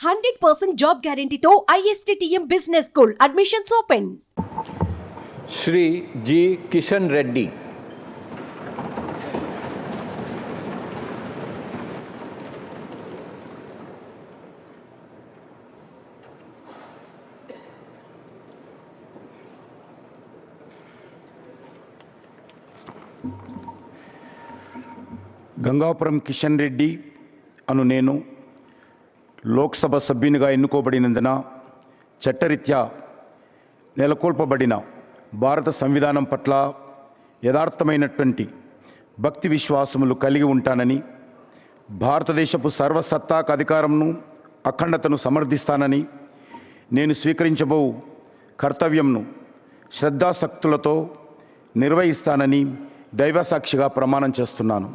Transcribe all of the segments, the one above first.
100% job గ్యారంటీతో ISTTM business school admissions open. Shri G Kishan Reddy. Gangapuram Kishan Reddy అను నేను లోక్సభ సభ్యునిగా ఎన్నుకోబడినందున చట్టరీత్యా నెలకొల్పబడిన భారత సంవిధానం పట్ల యథార్థమైనటువంటి భక్తి విశ్వాసములు కలిగి ఉంటానని, భారతదేశపు సర్వసత్తాక అధికారంను అఖండతను సమర్థిస్తానని, నేను స్వీకరించబో కర్తవ్యంను శ్రద్ధాశక్తులతో నిర్వహిస్తానని దైవసాక్షిగా ప్రమాణం చేస్తున్నాను.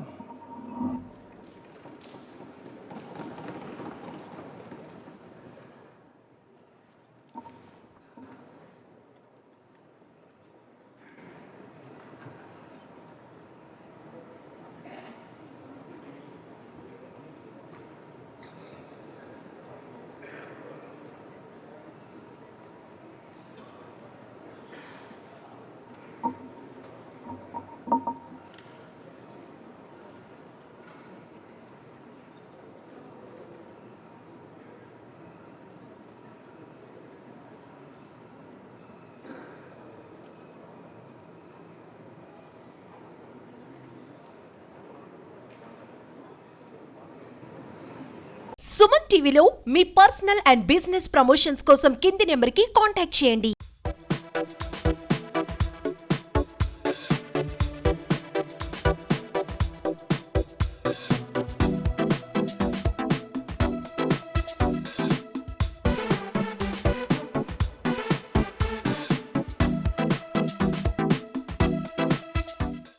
సుమన్ టీవీలో మీ పర్సనల్ అండ్ బిజినెస్ ప్రమోషన్స్ కోసం కింది నెంబర్కి కాంటాక్ట్ చేయండి.